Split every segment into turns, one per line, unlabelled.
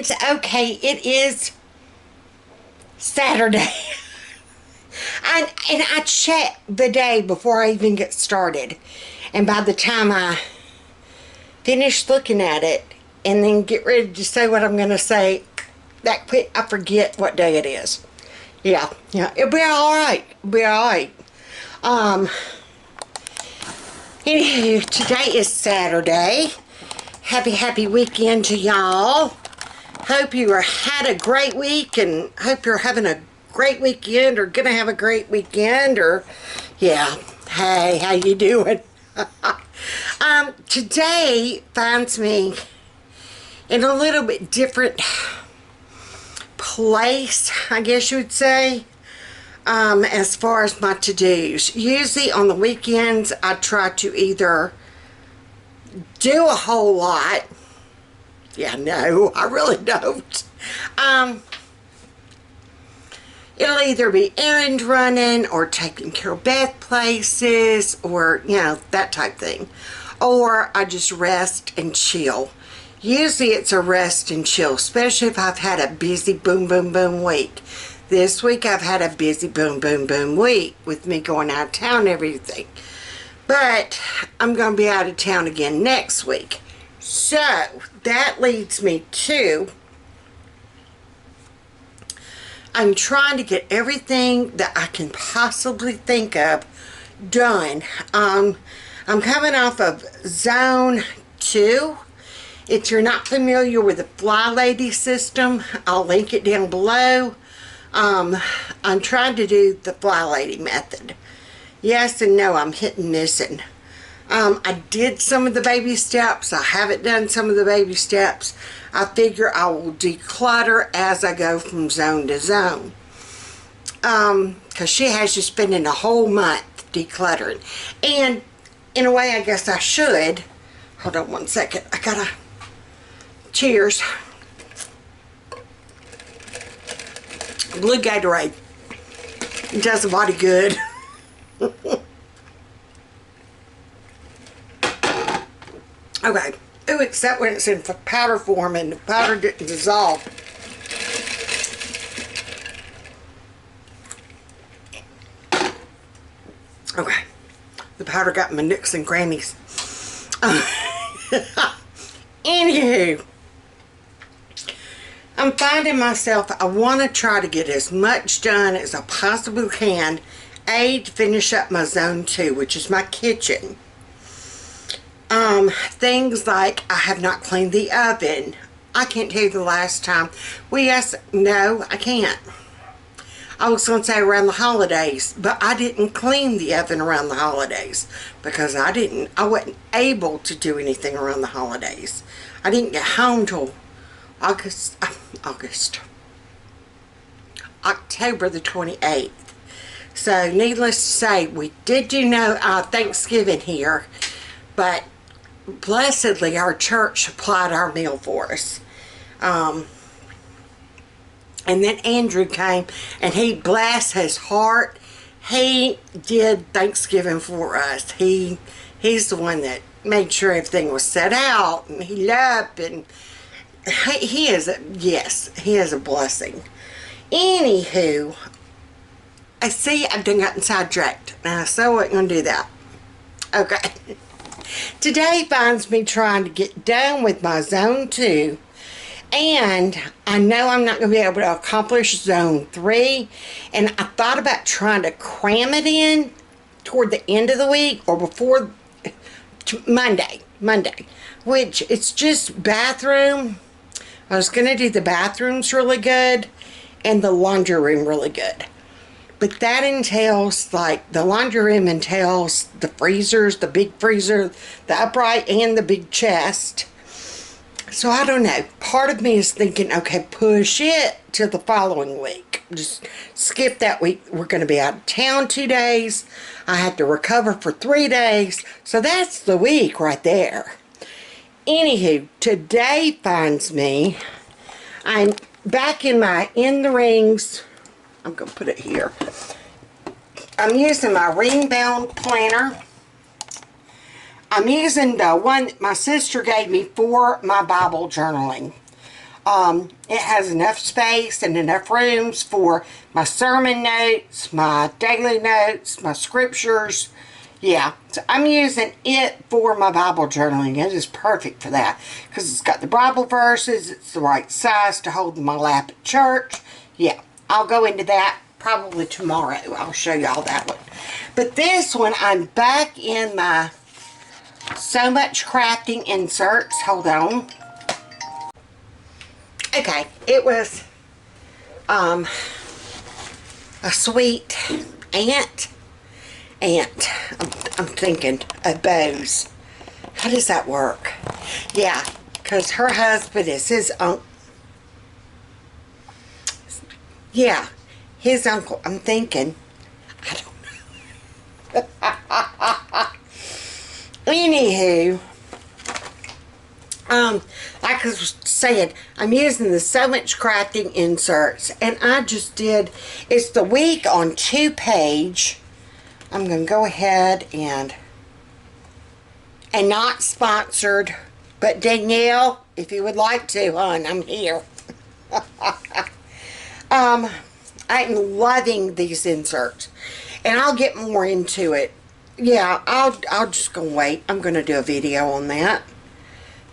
friends. Okay, it is Saturday. And I check the day before I even get started. And by the time I finish looking at it and then get ready to say what I'm going to say, that quick I forget what day it is. Yeah, it'll be alright. It'll be alright. Anywho, today is Saturday. Happy weekend to y'all. Hope you had a great week, and hope you're having a great weekend, or gonna have a great weekend, or yeah. Hey, how you doing? Today finds me in a little bit different place, I guess you would say, as far as my to-dos. Usually on the weekends I try to either do a whole lot. Yeah, no, I really don't. It'll either be errand running or taking care of Beth places, or, you know, that type thing. Or I just rest and chill. Usually it's a rest and chill, especially if I've had a busy boom, boom, boom week. This week I've had a busy boom, boom, boom week with me going out of town and everything. But I'm going to be out of town again next week. So that leads me to, I'm trying to get everything that I can possibly think of done. I'm coming off of Zone 2. If you're not familiar with the Fly Lady system, I'll link it down below. I'm trying to do the Fly Lady method. Yes and no, I'm hit and missing. I did some of the baby steps. I haven't done some of the baby steps. I figure I will declutter as I go from zone to zone. Because she has you spending a whole month decluttering. And in a way, I guess I should. Hold on one second. I gotta... Cheers. Blue Gatorade. It does the body good. Okay. Oh, except when it's in powder form and the powder didn't dissolve. Okay. The powder got my nooks and crannies. Anywho, I'm finding myself, I want to try to get as much done as I possibly can. To finish up my zone 2, which is my kitchen. Things like I have not cleaned the oven. I can't tell you the last time. Well, yes, no, I can't. I was going to say around the holidays, but I didn't clean the oven around the holidays because I wasn't able to do anything around the holidays. I didn't get home till October the 28th. So, needless to say, we did do Thanksgiving here, but blessedly our church supplied our meal for us. And then Andrew came, and he, bless his heart, he did Thanksgiving for us. He's the one that made sure everything was set out, and he loved, and he is a blessing. Anywho, I see I've done gotten sidetracked. Now, so I wasn't going to do that. Okay. Today finds me trying to get done with my Zone 2. And I know I'm not going to be able to accomplish Zone 3. And I thought about trying to cram it in toward the end of the week or before Monday. Which, it's just bathroom. I was going to do the bathrooms really good and the laundry room really good. But that entails, like, the laundry room entails the freezers, the big freezer, the upright, and the big chest. So, I don't know. Part of me is thinking, okay, push it to the following week. Just skip that week. We're going to be out of town 2 days. I have to recover for 3 days. So, that's the week right there. Anywho, today finds me, I'm back in my In the Rings. I'm going to put it here. I'm using my ring-bound planner. I'm using the one that my sister gave me for my Bible journaling. It has enough space and enough rooms for my sermon notes, my daily notes, my scriptures. Yeah, so I'm using it for my Bible journaling. It is perfect for that because it's got the Bible verses. It's the right size to hold in my lap at church. Yeah, I'll go into that probably tomorrow. I'll show you all that one. But this one, I'm back in my So Much Crafting inserts. Hold on. Okay, it was a sweet aunt. I'm thinking of bows. How does that work? Yeah, because her husband is his uncle. Yeah, his uncle. I'm thinking. I don't know. Anywho, like I was saying, I'm using the So Much Crafting inserts, and I just did. It's the week on 2-page. I'm going to go ahead and not sponsored, but Danielle, if you would like to, hon, I'm here. I'm loving these inserts, and I'll get more into it. Yeah, I'll just go wait. I'm going to do a video on that.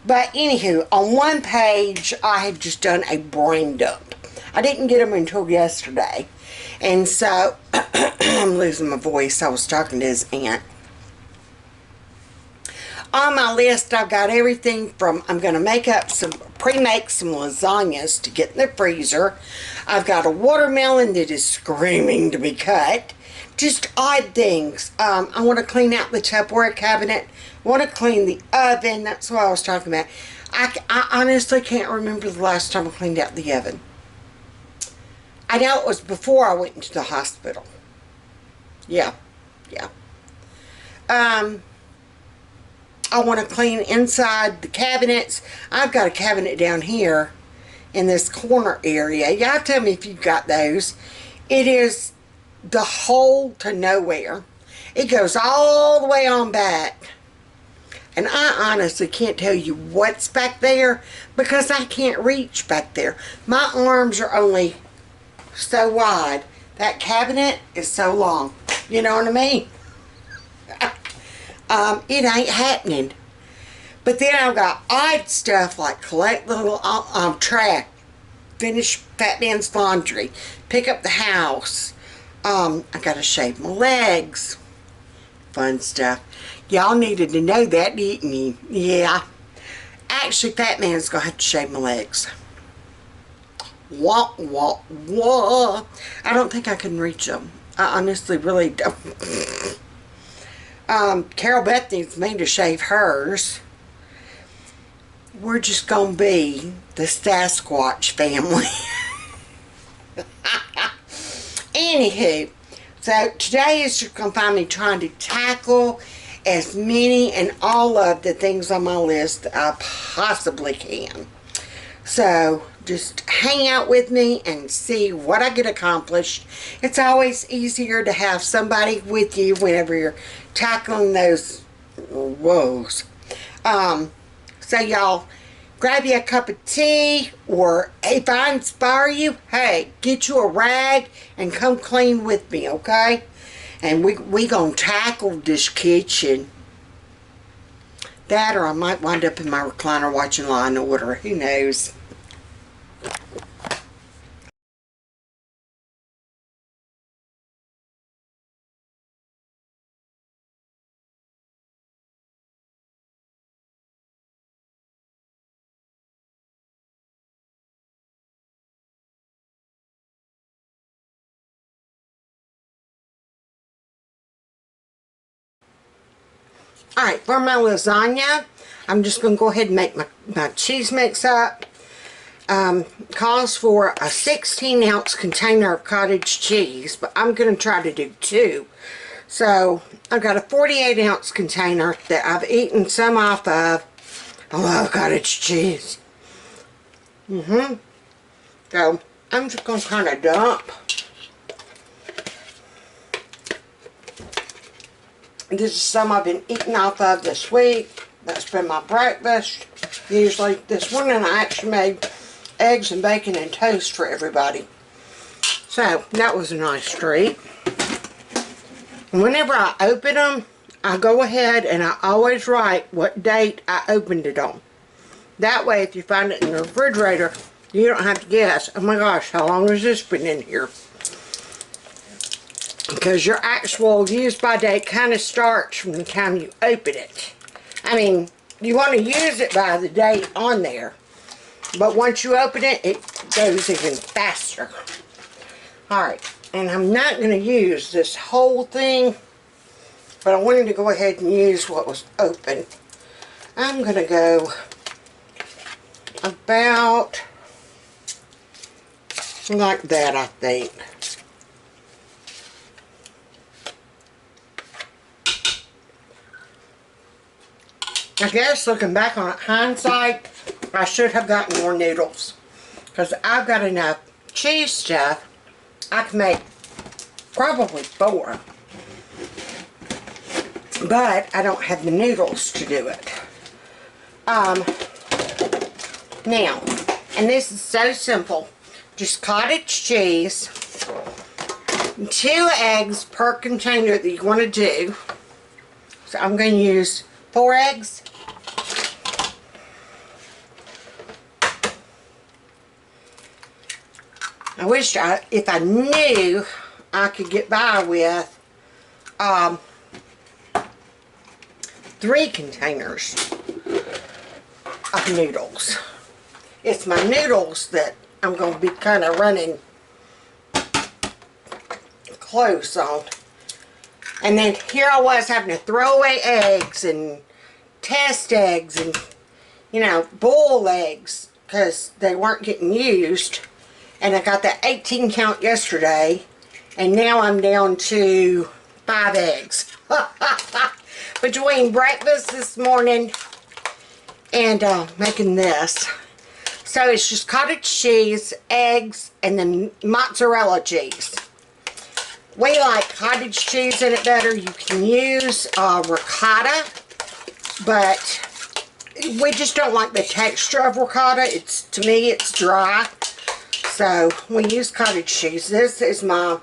But anywho, on 1 page, I had just done a brain dump. I didn't get them until yesterday. And so, I'm losing my voice. I was talking to his aunt. On my list, I've got everything from, I'm going to pre-make some lasagnas to get in the freezer. I've got a watermelon that is screaming to be cut. Just odd things. I want to clean out the Tupperware cabinet. I want to clean the oven. That's what I was talking about. I honestly can't remember the last time I cleaned out the oven. I know it was before I went into the hospital. Yeah. I want to clean inside the cabinets. I've got a cabinet down here in this corner area. Y'all tell me if you've got those. It is the hole to nowhere. It goes all the way on back. And I honestly can't tell you what's back there because I can't reach back there. My arms are only so wide. That cabinet is so long. You know what I mean? It ain't happening. But then I've got odd stuff like collect little trash, finish Fat Man's laundry, pick up the house. I gotta shave my legs. Fun stuff. Y'all needed to know that, didn't you? Yeah. Actually, Fat Man's gonna have to shave my legs. Wah, wah, wah. I don't think I can reach them. I honestly really don't. Carol Beth needs me to shave hers. We're just gonna be the Sasquatch family. Anywho, so today is just gonna find me trying to tackle as many and all of the things on my list that I possibly can. So just hang out with me and see what I get accomplished. It's always easier to have somebody with you whenever you're tackling those woes. So y'all, grab you a cup of tea, or if I inspire you, hey, get you a rag and come clean with me, okay? And we gonna tackle this kitchen. That, or I might wind up in my recliner watching Law and Order. Who knows? Alright, for my lasagna, I'm just going to go ahead and make my cheese mix up. Calls for a 16-ounce container of cottage cheese, but I'm going to try to do 2. So, I've got a 48-ounce container that I've eaten some off of. I love cottage cheese. So, I'm just going to kind of dump. This is some I've been eating off of this week. That's been my breakfast. Usually, this morning I actually made eggs and bacon and toast for everybody. So that was a nice treat. And whenever I open them, I go ahead and I always write what date I opened it on. That way, if you find it in the refrigerator, you don't have to guess, oh my gosh, how long has this been in here? Because your actual use by date kind of starts from the time you open it. I mean, you want to use it by the date on there. But once you open it, it goes even faster. Alright, and I'm not going to use this whole thing, but I wanted to go ahead and use what was open. I'm going to go about like that, I think. I guess looking back on it, hindsight, I should have gotten more noodles. Because I've got enough cheese stuff, I can make probably 4. But I don't have the noodles to do it. Now, and this is so simple. Just cottage cheese, 2 eggs per container that you want to do. So I'm going to use 4 eggs. I wish if I knew I could get by with 3 containers of noodles. It's my noodles that I'm going to be kind of running close on. And then here I was having to throw away eggs and test eggs and, you know, boil eggs because they weren't getting used. And I got that 18 count yesterday, and now I'm down to 5 eggs. Between breakfast this morning and making this. So it's just cottage cheese, eggs, and then mozzarella cheese. We like cottage cheese in it better. You can use ricotta, but we just don't like the texture of ricotta. To me, it's dry. So we use cottage cheese. This is my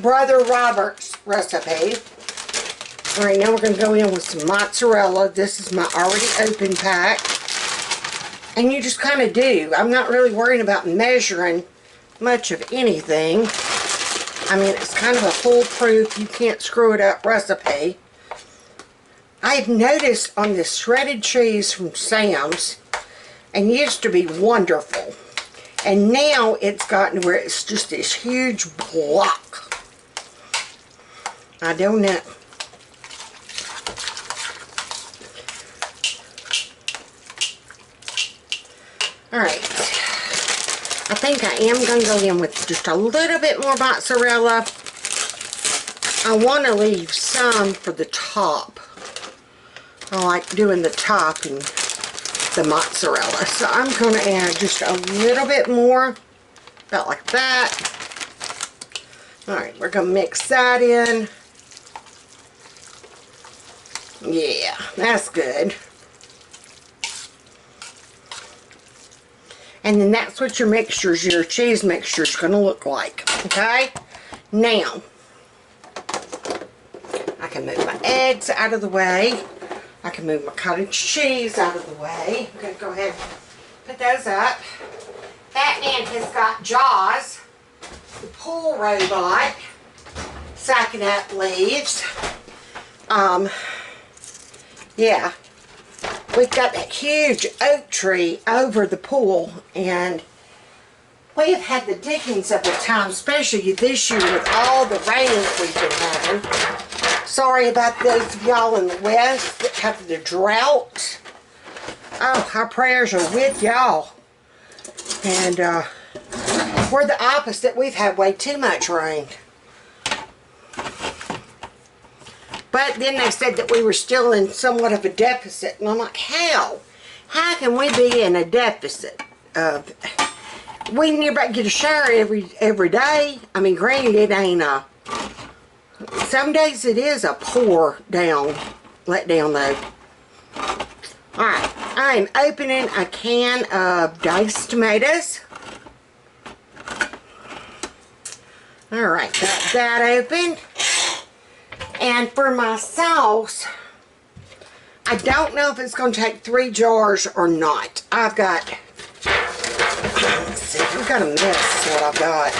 brother Robert's recipe. Alright, now we're going to go in with some mozzarella. This is my already open pack. And you just kind of do. I'm not really worrying about measuring much of anything. I mean, it's kind of a foolproof, you can't screw it up recipe. I've noticed on this shredded cheese from Sam's, and used to be wonderful, and now it's gotten where it's just this huge block. I don't know. Alright, I think I am going to go in with just a little bit more mozzarella. I want to leave some for the top. I like doing the top and the mozzarella. So I'm going to add just a little bit more, about like that. Alright, we're going to mix that in. Yeah, that's good. And then that's what your cheese mixture is going to look like. Okay? Now, I can move my eggs out of the way. I can move my cottage cheese out of the way. I'm going to go ahead and put those up. Batman has got Jaws, the pool robot, sacking up leaves. Yeah. We've got that huge oak tree over the pool, and we have had the dickens of a time, especially this year with all the rains we've been having. Sorry about those of y'all in the west that have the drought. Oh, our prayers are with y'all. And we're the opposite. We've had way too much rain. But then they said that we were still in somewhat of a deficit. And I'm like, how? How can we be in a deficit? We never get a shower every day. I mean, granted, it ain't a... Some days it is a pour down, let down though. Alright. I'm opening a can of diced tomatoes. Alright, got that open. And for my sauce, I don't know if it's going to take 3 jars or not. I've got, let's see, I've got a mess is what I've got.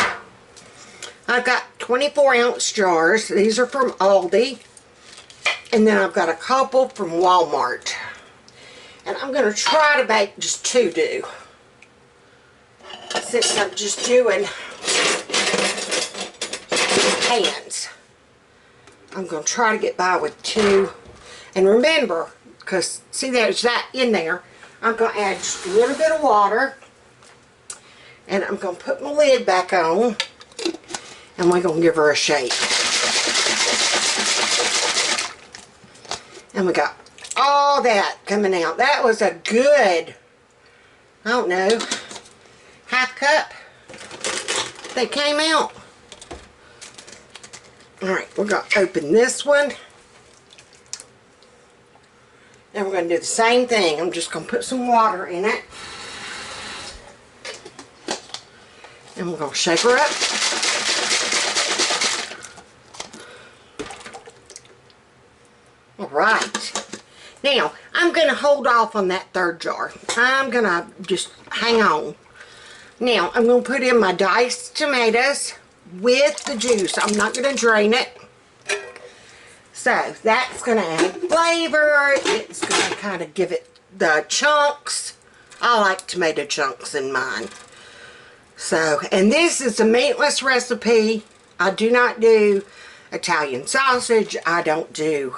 I've got 24-ounce jars. These are from Aldi. And then I've got a couple from Walmart. And I'm going to try to make just 2 do. Since I'm just doing pans. I'm going to try to get by with 2. And remember, because see there's that in there, I'm going to add just a little bit of water. And I'm going to put my lid back on. And we're going to give her a shake. And we got all that coming out. That was a good, I don't know, half cup. They came out. Alright, we're going to open this one. And we're going to do the same thing. I'm just going to put some water in it. And we're going to shake her up. Alright, now I'm going to hold off on that 3rd jar. I'm going to just hang on. Now I'm going to put in my diced tomatoes with the juice. I'm not going to drain it. So that's going to add flavor. It's going to kind of give it the chunks. I like tomato chunks in mine. So, and this is a meatless recipe. I do not do Italian sausage. I don't do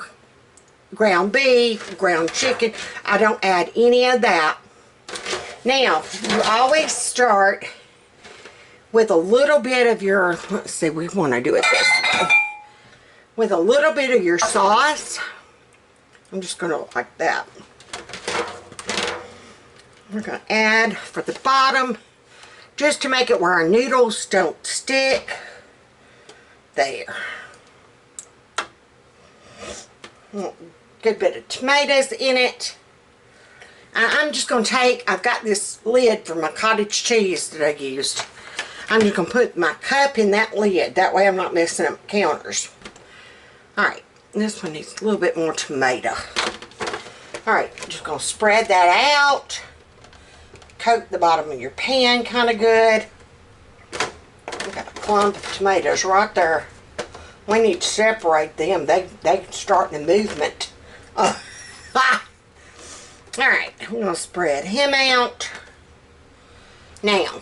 ground beef, ground chicken. I don't add any of that. Now, you always start with a little bit of your, let's see, we want to do it this way. With a little bit of your sauce. I'm just going to like that. We're going to add for the bottom, just to make it where our noodles don't stick. There. Good bit of tomatoes in it. I'm just going to take, I've got this lid for my cottage cheese that I used. I'm just going to put my cup in that lid. That way I'm not messing up counters. Alright, this one needs a little bit more tomato. Alright, just going to spread that out. Coat the bottom of your pan kind of good. I've got a clump of tomatoes right there. We need to separate them. They starting the movement. Alright, I'm going to spread him out. Now,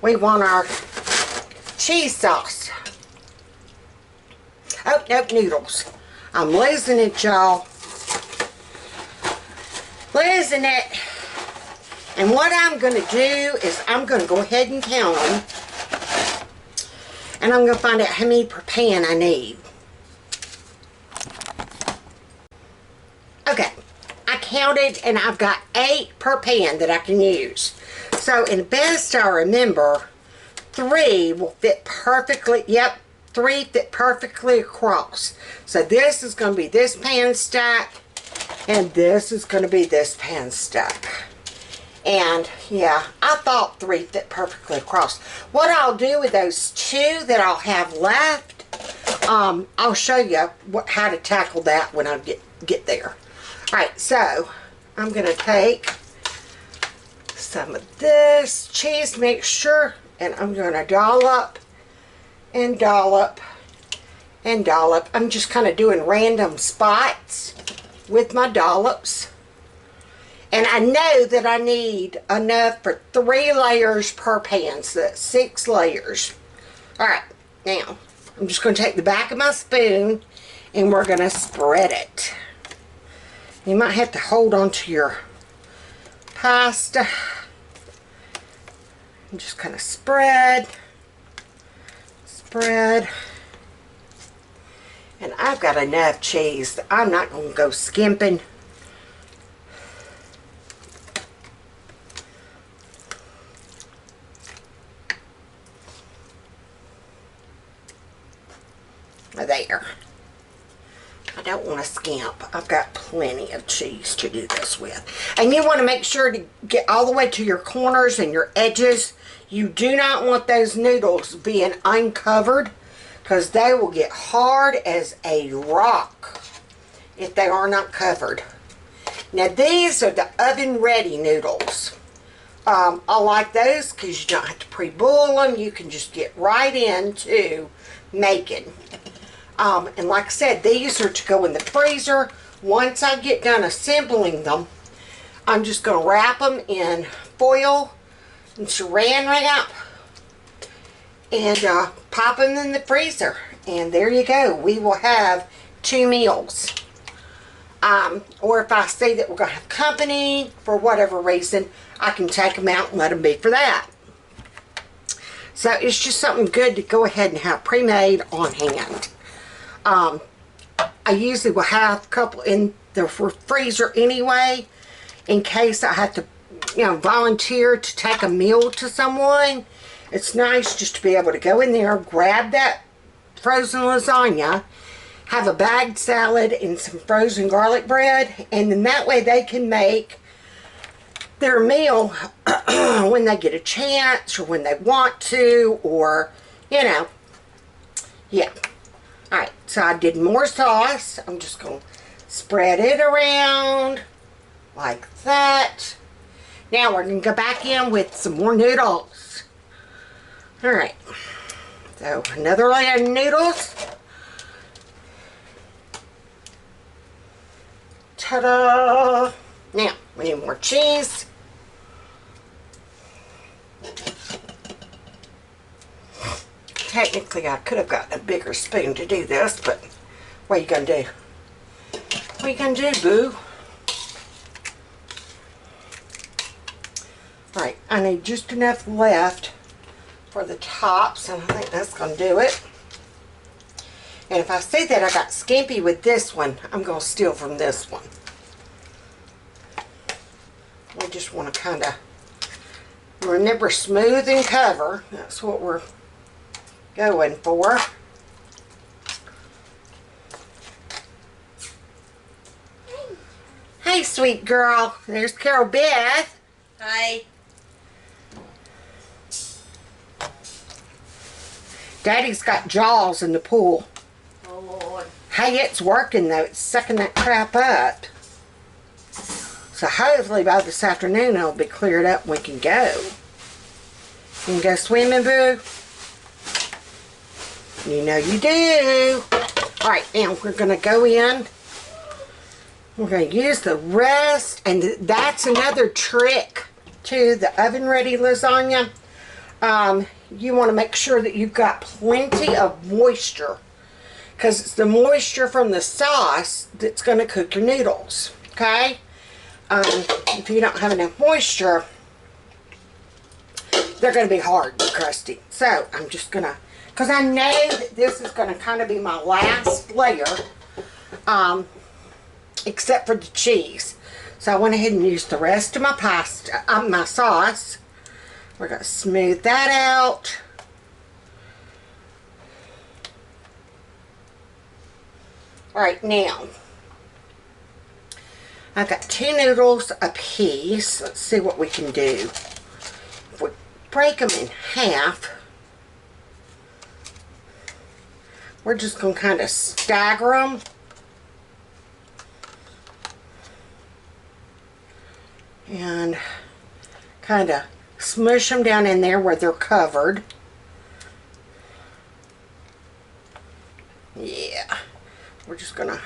we want our cheese sauce. Oh, nope, noodles. I'm losing it, y'all. Losing it. And what I'm going to do is I'm going to go ahead and count them. And I'm going to find out how many per pan I need. Okay, I counted and I've got 8 per pan that I can use. So, in the best I remember, 3 will fit perfectly. Yep, 3 fit perfectly across. So this is going to be this pan stack, and this is going to be this pan stack. And yeah, I thought 3 fit perfectly across. What I'll do with those 2 that I'll have left, I'll show you how to tackle that when I get there. Alright, so I'm going to take some of this cheese mixture and I'm going to dollop and dollop and dollop. I'm just kind of doing random spots with my dollops. And I know that I need enough for 3 layers per pan, so that's 6 layers. Alright, now I'm just going to take the back of my spoon and we're going to spread it. You might have to hold on to your pasta. And just kind of spread. Spread. And I've got enough cheese that I'm not going to go skimping. There. I don't want to skimp. amount. I've got plenty of cheese to do this with. And you want to make sure to get all the way to your corners and your edges. You do not want those noodles being uncovered, because they will get hard as a rock if they are not covered. Now these are the oven ready noodles. I like those because you don't have to pre-boil them. You can just get right into making. And like I said, these are to go in the freezer. Once I get done assembling them, I'm just going to wrap them in foil and saran wrap and pop them in the freezer. And there you go. We will have 2 meals. Or if I say that we're going to have company for whatever reason, I can take them out and let them be for that. So it's just something good to go ahead and have pre-made on hand. I usually will have a couple in the freezer anyway, in case I have to, volunteer to take a meal to someone. It's nice just to be able to go in there, grab that frozen lasagna, have a bagged salad and some frozen garlic bread, and then that way they can make their meal when they get a chance or when they want to, or, yeah. Alright, so I did more sauce. I'm just going to spread it around like that. Now we're going to go back in with some more noodles. Alright, so another layer of noodles. Ta-da! Now, we need more cheese. Technically, I could have gotten a bigger spoon to do this, but what are you going to do? What are you going to do, boo? Alright, I need just enough left for the tops, and I think that's going to do it. And if I say that I got skimpy with this one, I'm going to steal from this one. We just want to kind of remember, smooth and cover. That's what we're going for. Hey, sweet girl. There's Carol Beth.
Hi.
Daddy's got jaws in the pool.
Oh, Lord.
Hey, it's working though. It's sucking that crap up. So hopefully by this afternoon it'll be cleared up and we can go. You can go swimming, boo? You know you do. Alright, now we're going to go in. We're going to use the rest. And that's another trick to the oven-ready lasagna. You want to make sure that you've got plenty of moisture. Because it's the moisture from the sauce that's going to cook your noodles. Okay? If you don't have enough moisture, they're going to be hard and crusty. So I'm just going to, because I know that this is going to kind of be my last layer, except for the cheese. So I went ahead and used the rest of my pasta, my sauce. We're going to smooth that out. Alright, now I've got 2 noodles a piece. Let's see what we can do. If we break them in half, we're just going to kind of stagger them. And kind of smush them down in there where they're covered. Yeah. We're just going to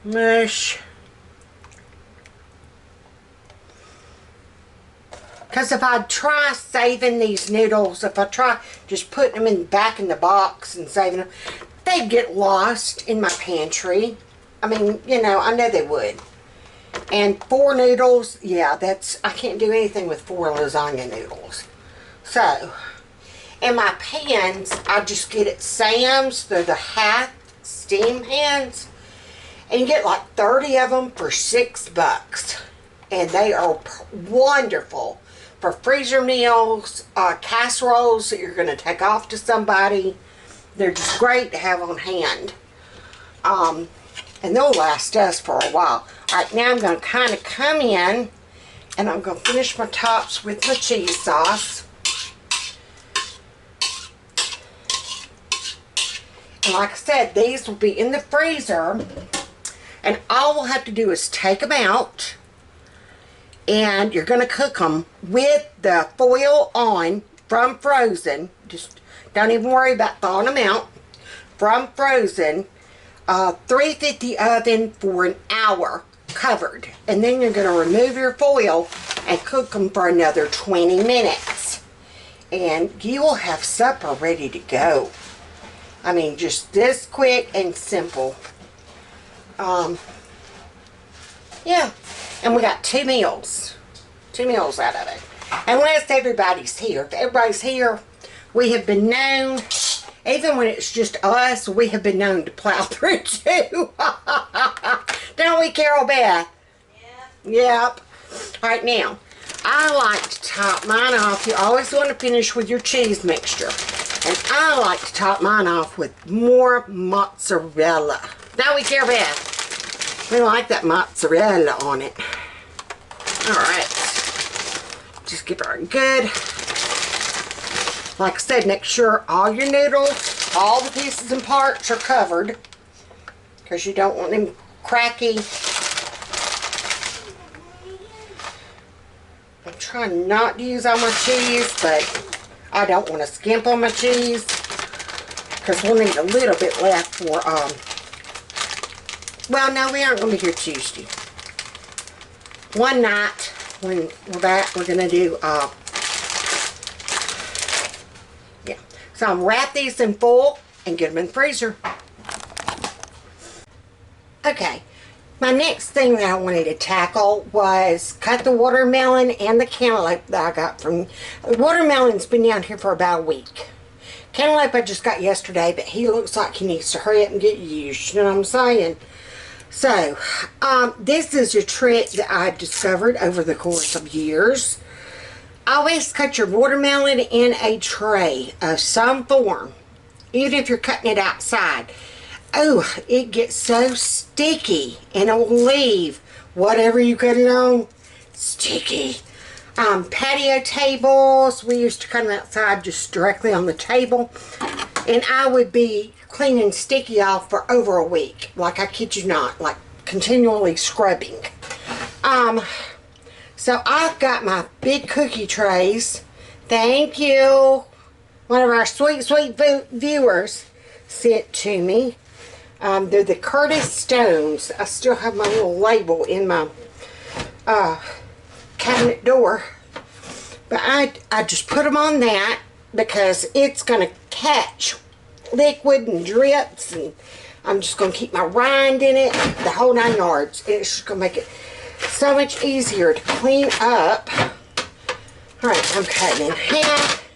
mush. Because if I try saving these noodles, if I try just putting them back in the box and saving them, they'd get lost in my pantry. I mean, I know they would. And 4 noodles, yeah, I can't do anything with 4 lasagna noodles. So, in my pans, I just get at Sam's. They're the half steam pans. And you get like 30 of them for $6. And they are wonderful for freezer meals, casseroles that you're going to take off to somebody. They're just great to have on hand. And and they'll last us for a while. Alright, now I'm going to kind of come in, and I'm going to finish my tops with my cheese sauce. And like I said, these will be in the freezer, and all we'll have to do is take them out, and you're going to cook them with the foil on from frozen. Just don't even worry about thawing them out. From frozen, 350 oven for an hour covered. And then you're going to remove your foil and cook them for another 20 minutes. And you will have supper ready to go. I mean, just this quick and simple. Yeah. And we got 2 meals. 2 meals out of it. Unless everybody's here. If everybody's here, we have been known, even when it's just us, we have been known to plow through too. Don't we, Carol Beth? Yeah. Yep. Alright, now, I like to top mine off. You always want to finish with your cheese mixture. And I like to top mine off with more mozzarella. Don't we, Carol Beth? We like that mozzarella on it. Alright. Just give her a good, like I said, make sure all your noodles, all the pieces and parts are covered, because you don't want them cracky. I'm trying not to use all my cheese, but I don't want to skimp on my cheese, because we'll need a little bit left for, well, no, we aren't going to be here Tuesday. One night, when we're back, we're going to do, yeah. So I'm wrap these in foil and get them in the freezer. Okay. My next thing that I wanted to tackle was cut the watermelon and the cantaloupe that I got from, the watermelon's been down here for about a week. Cantaloupe I just got yesterday, but he looks like he needs to hurry up and get used, you know what I'm saying? So, this is a trick that I discovered over the course of years. Always cut your watermelon in a tray of some form, even if you're cutting it outside. Oh, it gets so sticky, and it will leave whatever you cut it on sticky. Patio tables, we used to cut them outside just directly on the table, and I would be cleaning sticky off for over a week. Like, I kid you not, like continually scrubbing. So I've got my big cookie trays. Thank you. One of our sweet, sweet viewers sent to me. They're the Curtis Stones. I still have my little label in my cabinet door. But I just put them on that because it's going to catch liquid and drips, and I'm just going to keep my rind in it, the whole 9 yards. It's just going to make it so much easier to clean up. Alright, I'm cutting in half,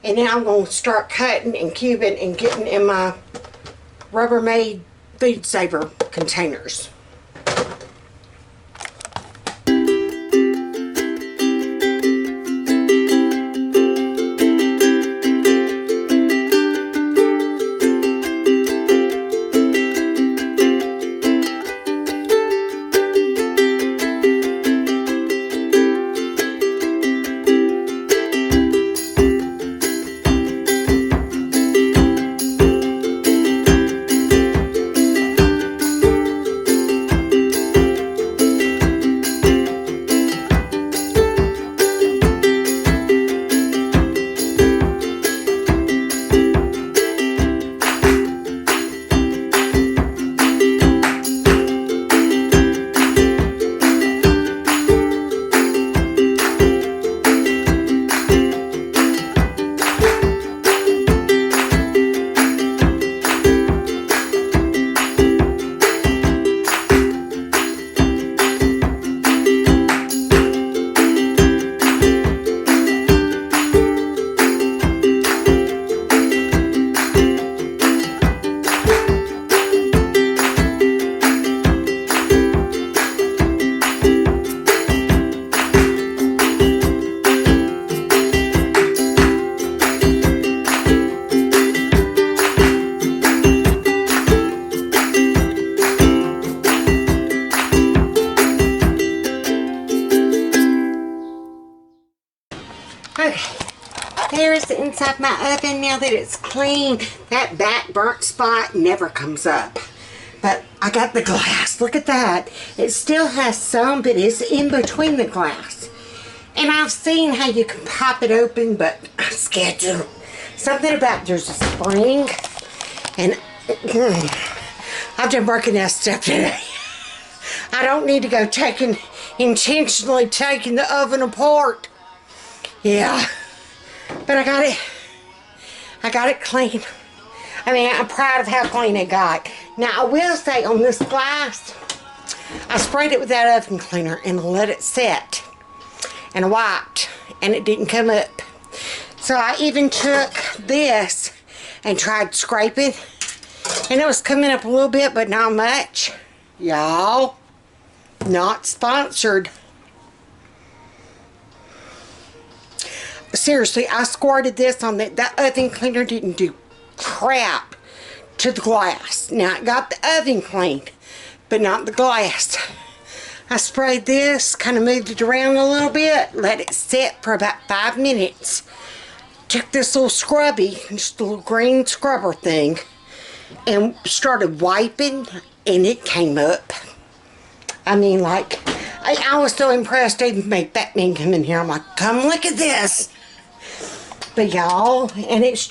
and now I'm going to start cutting and cubing and getting in my Rubbermaid Food Saver containers. Okay, there's the inside my oven now that it's clean. That back burnt spot never comes up. But I got the glass. Look at that. It still has some, but it's in between the glass. And I've seen how you can pop it open, but I'm scared to. Something about there's a spring. And I've done working that stuff today. I don't need to go intentionally taking the oven apart. Yeah. But I got it clean. I mean, I'm proud of how clean it got. Now, I will say on this glass, I sprayed it with that oven cleaner and let it set. And I wiped, and it didn't come up. So I even took this and tried scraping, and it was coming up a little bit, but not much. Y'all, not sponsored. Seriously, I squirted this on that oven cleaner didn't do crap to the glass. Now, it got the oven cleaned, but not the glass. I sprayed this, kind of moved it around a little bit, let it sit for about 5 minutes. Took this little scrubby, just a little green scrubber thing, and started wiping, and it came up. I mean, like, I was so impressed. I even made Batman come in here. I'm like, come look at this. But y'all, and it's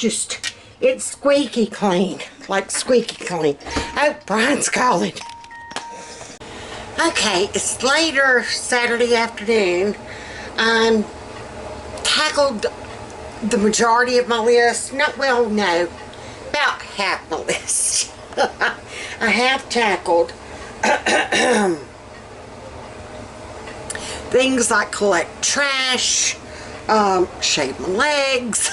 squeaky clean. Like squeaky clean. Oh, Brian's calling. Okay, it's later Saturday afternoon. Tackled the majority of my list. No, about half my list. I have tackled things like collect trash, shave my legs.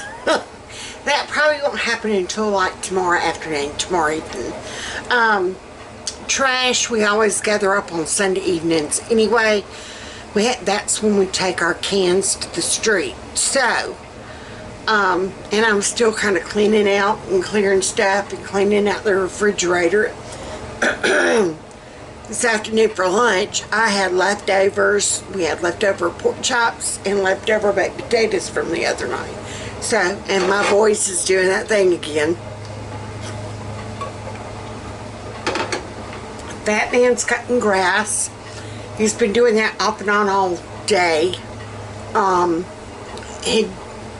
That probably won't happen until like tomorrow afternoon, tomorrow evening. Trash, we always gather up on Sunday evenings anyway. That's when we take our cans to the street. So, and I'm still kind of cleaning out and clearing stuff and cleaning out the refrigerator. This afternoon for lunch, I had leftovers. We had leftover pork chops and leftover baked potatoes from the other night. So, and my voice is doing that thing again. Batman's cutting grass. He's been doing that off and on all day. He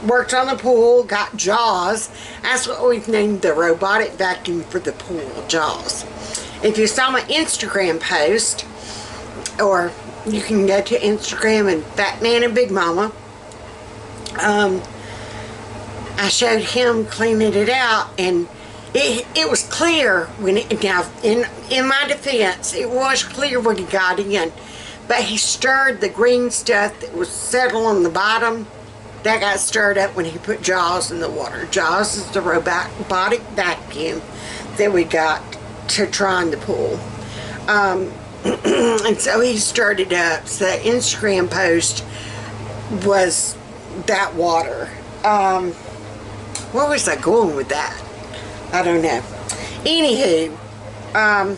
worked on the pool, got Jaws. That's what we've named the robotic vacuum for the pool, Jaws. If you saw my Instagram post, or you can go to Instagram and Batman and Big Mama, I showed him cleaning it out, and it was clear when now in my defense, it was clear when he got in, but he stirred the green stuff that was settled on the bottom. That got stirred up when he put Jaws in the water. Jaws is the robotic vacuum that we got to try in the pool. And so he stirred it up. So the Instagram post was that water. Where was I going with that? I don't know. Anywho, I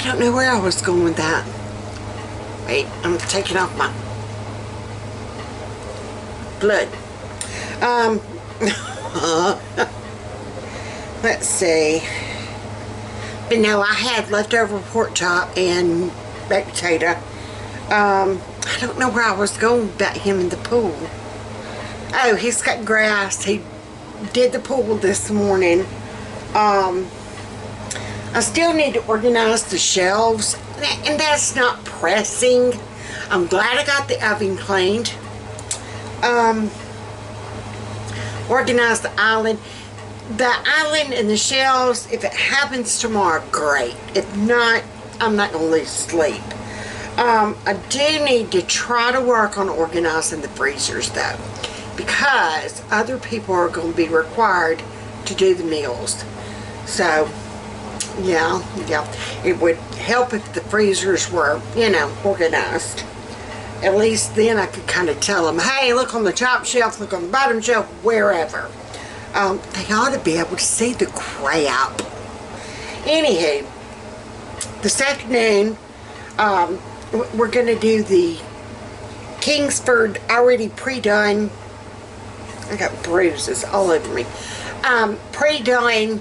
don't know where I was going with that. Wait, I'm taking off my blood. Let's see. But no, I had leftover pork chop and baked potato. I don't know where I was going about him in the pool. Oh, he's cut grass. He did the pool this morning. I still need to organize the shelves, and that's not pressing. I'm glad I got the oven cleaned. Organize the island. The island and the shelves, if it happens tomorrow, great. If not, I'm not going to lose sleep. I do need to try to work on organizing the freezers, though, because other people are going to be required to do the meals. So, yeah, it would help if the freezers were, organized. At least then I could kind of tell them, hey, look on the top shelf, look on the bottom shelf, wherever. They ought to be able to see the crap. Anywho, this afternoon, we're going to do the Kingsford already pre-done. I got bruises all over me. Pre-done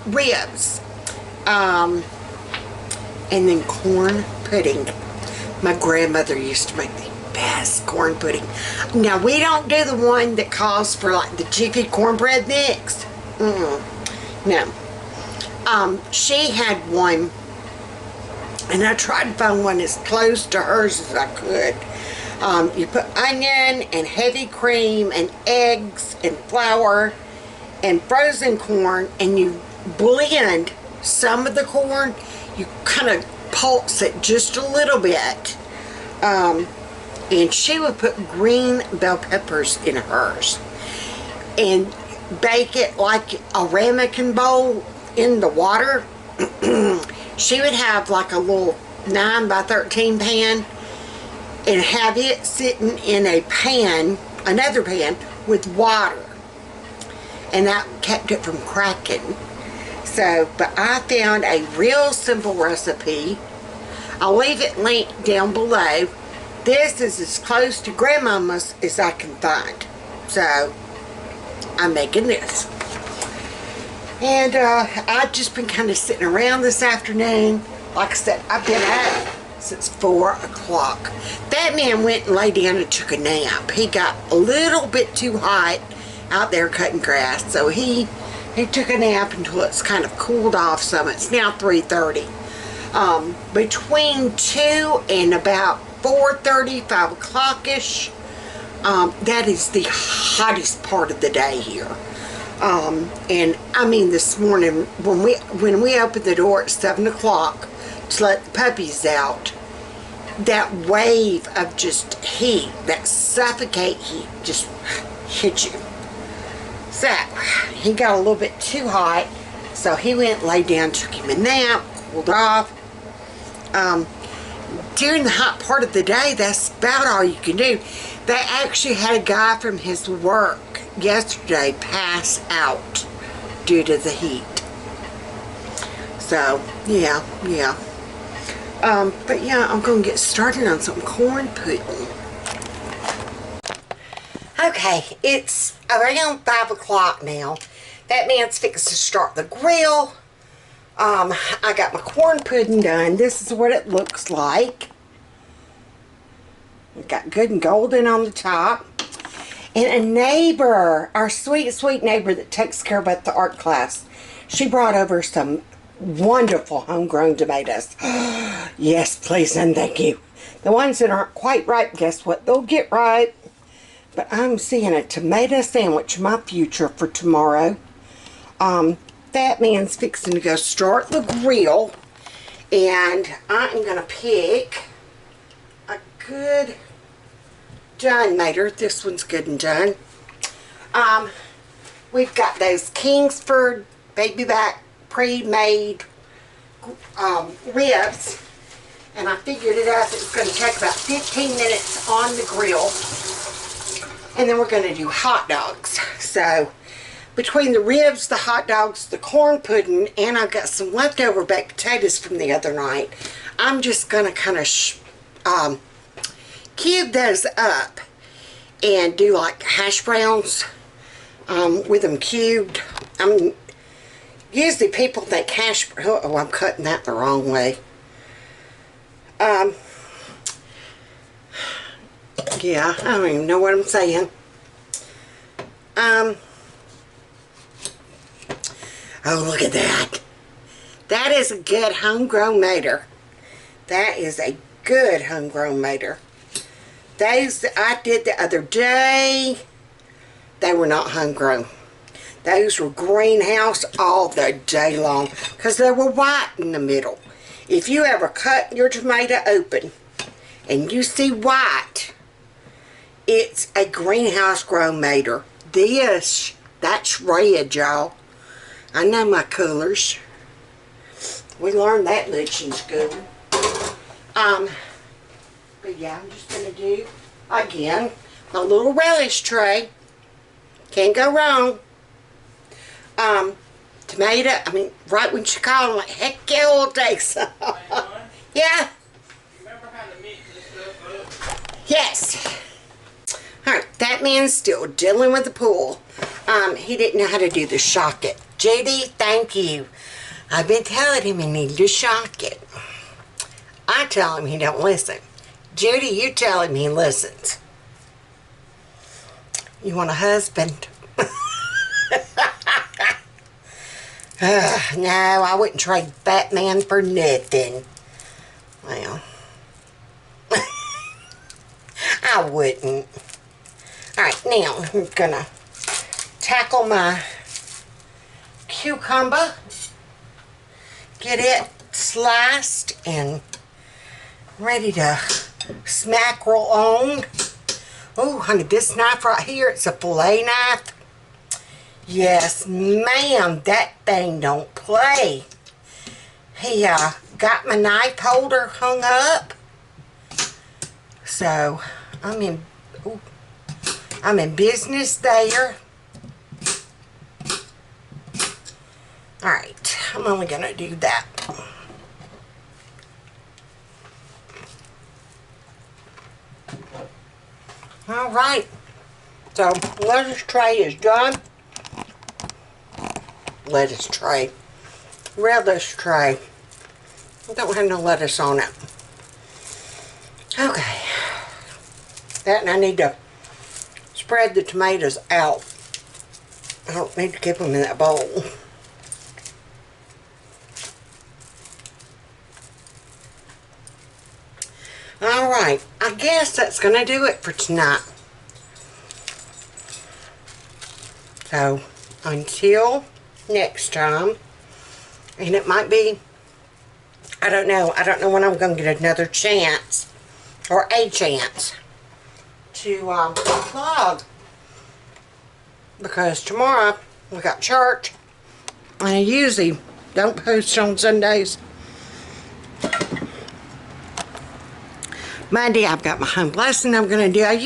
ribs. And then corn pudding. My grandmother used to make the best corn pudding. Now, we don't do the one that calls for like the Jiffy cornbread mix. No. She had one, and I tried to find one as close to hers as I could. You put onion and heavy cream and eggs and flour and frozen corn, and you blend some of the corn. You kind of pulse it just a little bit. And she would put green bell peppers in hers and bake it like a ramekin bowl in the water. She would have like a little 9 by 13 pan and have it sitting in a pan, another pan, with water. And that kept it from cracking. So, but I found a real simple recipe. I'll leave it linked down below. This is as close to Grandmama's as I can find. So, I'm making this. And I've just been kind of sitting around this afternoon. Like I said, I've been up since 4 o'clock. That man went and lay down and took a nap. He got a little bit too hot out there cutting grass. So he took a nap until it's kind of cooled off some. It's now 3:30. Between 2 and about 4:30, 5 o'clock-ish, that is the hottest part of the day here. And I mean, this morning when we opened the door at 7 o'clock to let the puppies out, that wave of just heat, that suffocate heat, just hit you. So he got a little bit too hot, so he went and laid down, took him a nap, cooled off. During the hot part of the day, that's about all you can do. They actually had a guy from his work yesterday pass out due to the heat. So, yeah. But yeah, I'm going to get started on some corn pudding. Okay, it's around 5 o'clock now. That man's fixing to start the grill. I got my corn pudding done. This is what it looks like. It got good and golden on the top. And a neighbor, our sweet, sweet neighbor that takes care of both the art class, she brought over some wonderful homegrown tomatoes. Yes, please and thank you. The ones that aren't quite ripe, guess what? They'll get ripe. But I'm seeing a tomato sandwich in my future for tomorrow. That man's fixing to go start the grill. And I am going to pick a good done mater. This one's good and done. We've got those Kingsford baby back pre-made ribs. And I figured it out. It was going to take about 15 minutes on the grill. And then we're going to do hot dogs. So, between the ribs, the hot dogs, the corn pudding, and I've got some leftover baked potatoes from the other night, I'm just going to kind of cube those up and do like hash browns with them cubed. Usually people think oh, I'm cutting that the wrong way. Yeah, I don't even know what I'm saying. Oh, look at that. That is a good homegrown mater. That is a good homegrown mater. Those that I did the other day, they were not homegrown. Those were greenhouse all the day long because they were white in the middle. If you ever cut your tomato open and you see white, it's a greenhouse grown mater. That's red, y'all. I know my colors. We learned that much in school. But yeah, I'm just going to do, again, my little relish tray. Can't go wrong. Tomato, right when she called, I'm like, heck yeah, we'll take some. Yeah.
Remember how to mix this stuff up?
Yes. That man's still dealing with the pool. He didn't know how to do the shock it. JD, thank you. I've been telling him he needs to shock it. I tell him he don't listen. Judy, you tell him he listens. You want a husband? No, I wouldn't trade Batman for nothing. Well, I wouldn't. Alright, now I'm gonna tackle my cucumber. Get it sliced and ready to smackerel on. Oh, honey, this knife right here, it's a fillet knife. Yes, ma'am, that thing don't play. He got my knife holder hung up. So, I'm in business there. Alright, I'm only going to do that. Alright, so lettuce tray is done. Lettuce tray. Relish tray. Don't have no lettuce on it. Okay. That, and I need to spread the tomatoes out. I don't need to keep them in that bowl. Alright, I guess that's going to do it for tonight. So, until next time, and it might be, I don't know when I'm going to get another chance, or a chance, to vlog, because tomorrow we got church, and I usually don't post on Sundays. Monday I've got my home blessing I'm going to do. I'll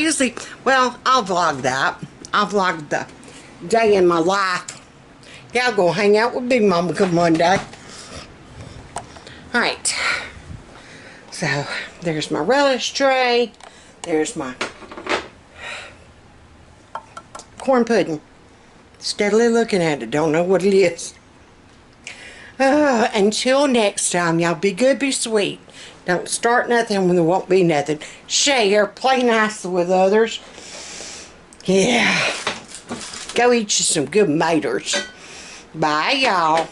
vlog that. I'll vlog the day in my life. Yeah, I'll go hang out with Big Mama come Monday. Alright. So, there's my relish tray. There's my corn pudding. Steadily looking at it. Don't know what it is. Until next time, y'all be good, be sweet. Don't start nothing when there won't be nothing. Share, play nice with others. Yeah. Go eat you some good maters. Bye, y'all.